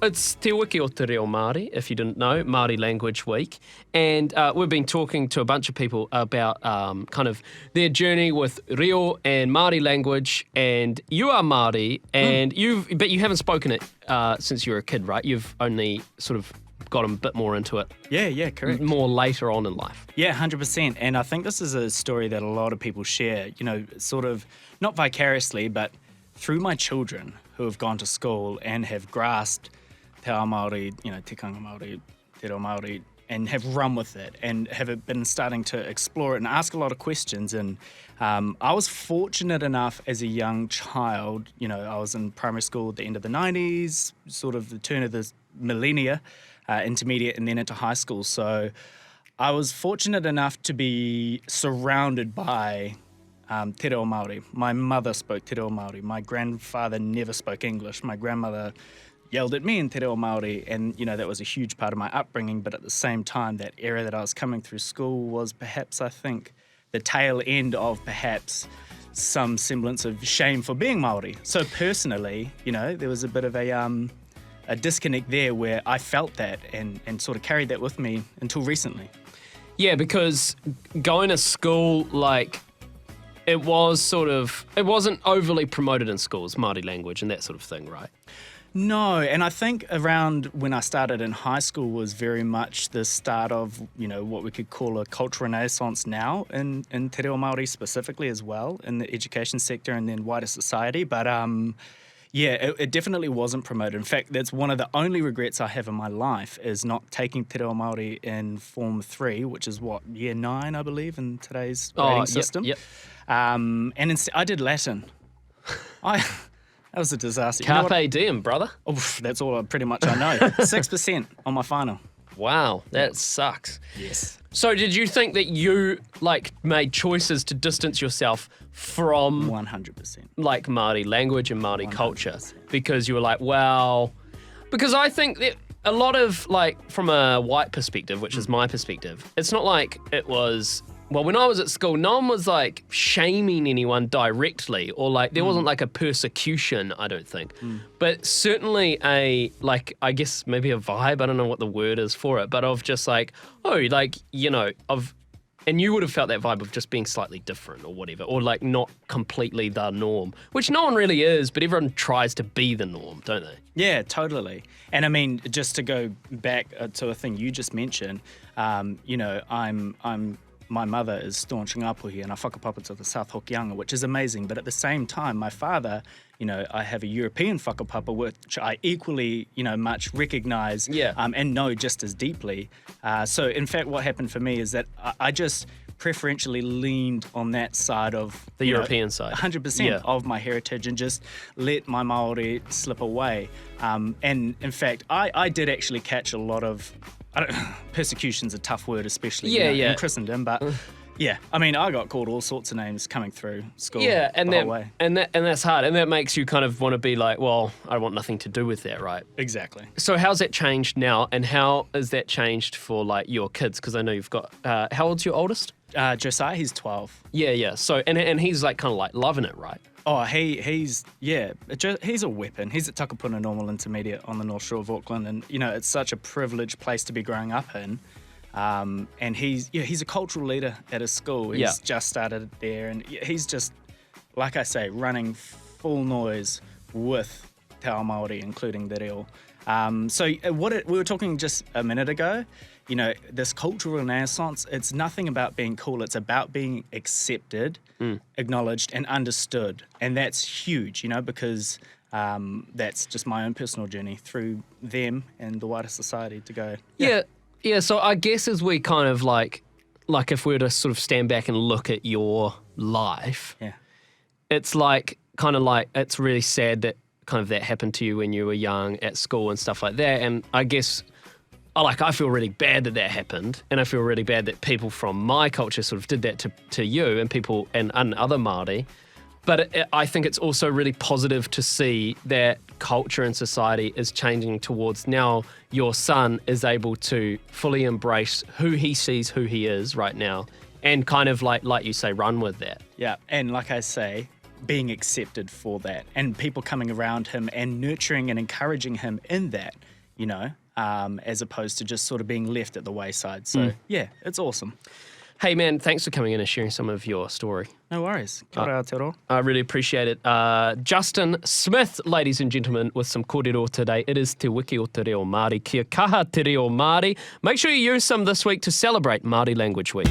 it's Te Wiki o Te Reo Māori, if you didn't know, Māori Language Week. And we've been talking to a bunch of people about kind of their journey with reo and Māori language. And you are Māori, and but you haven't spoken it since you were a kid, right? You've only sort of got a bit more into it. Yeah, correct. More later on in life. Yeah, 100%. And I think this is a story that a lot of people share, sort of not vicariously, but through my children who have gone to school and have grasped te ao Māori, tikanga Māori, te reo Māori, and have run with it and have been starting to explore it and ask a lot of questions. And I was fortunate enough as a young child, I was in primary school at the end of the 90s, sort of the turn of the millennia, intermediate and then into high school. So I was fortunate enough to be surrounded by te reo Māori. My mother spoke te reo Māori. My grandfather never spoke English. My grandmother yelled at me in te reo Māori, and that was a huge part of my upbringing. But at the same time, that era that I was coming through school was perhaps, I think, the tail end of perhaps some semblance of shame for being Māori. So personally, there was a bit of a disconnect there where I felt that and sort of carried that with me until recently. Yeah, because going to school, it wasn't overly promoted in schools, Māori language and that sort of thing, right? No, and I think around when I started in high school was very much the start of, what we could call a cultural renaissance now in te reo Māori specifically as well, in the education sector and then wider society. But it definitely wasn't promoted. In fact, that's one of the only regrets I have in my life is not taking te reo Māori in Form 3, which is year 9, I believe, in today's grading system. Yep. And instead, I did Latin. That was a disaster. Carpe diem, brother. Oof, that's all pretty much I know. 6% on my final. Wow, that sucks. Yes. So did you think that you made choices to distance yourself from 100%. Māori language and Māori 100%. culture because you were because I think that a lot of from a white perspective, which is my perspective, it's not like it was. Well, when I was at school, no one was shaming anyone directly or there wasn't a persecution, I don't think. But certainly I guess maybe a vibe, I don't know what the word is for it, but of just and you would have felt that vibe of just being slightly different or whatever, or not completely the norm, which no one really is, but everyone tries to be the norm, don't they? Yeah, totally. And I mean, just to go back to a thing you just mentioned, my mother is staunch Ngāpuhi and I whakapapa to the South Hokianga, which is amazing. But at the same time, my father, I have a European whakapapa, which I equally, much recognise and know just as deeply. So in fact, what happened for me is that I just preferentially leaned on that side of the European side, 100% of my heritage, and just let my Māori slip away. And in fact, I did actually catch a lot of persecution's a tough word, especially in Christendom, but I mean, I got called all sorts of names coming through school. Yeah, and the whole way. and that's hard, and that makes you kind of want to be well, I want nothing to do with that, right? Exactly. So how's that changed now, and how is that changed for your kids? Because I know you've got how old's your oldest? Josiah, he's 12. Yeah. So and he's kind of loving it, right? Oh, he's a weapon. He's at Takapuna Normal Intermediate on the North Shore of Auckland, and it's such a privileged place to be growing up in. And he's a cultural leader at his school. He's just started there, and he's just, like I say, running full noise with te ao Māori, including the reo. So we were talking just a minute ago, this cultural renaissance, it's nothing about being cool. It's about being accepted, acknowledged, and understood. And that's huge, because that's just my own personal journey through them and the wider society to go. Yeah. So I guess as we kind of if we were to sort of stand back and look at your life, it's it's really sad that kind of that happened to you when you were young at school and stuff like that. And I guess I feel really bad that happened, and I feel really bad that people from my culture sort of did that to you and people and other Māori. But I think it's also really positive to see that culture and society is changing towards now your son is able to fully embrace who he sees, who he is right now, and kind of like you say, run with that. Yeah, and like I say, being accepted for that, and people coming around him and nurturing and encouraging him in that, as opposed to just sort of being left at the wayside. So, yeah, it's awesome. Hey, man, thanks for coming in and sharing some of your story. No worries. Kia ora Aotearoa. I really appreciate it. Justin Smith, ladies and gentlemen, with some kōrero today. It is Te Wiki o Te Reo Māori. Kia kaha Te Reo Māori. Make sure you use some this week to celebrate Māori Language Week.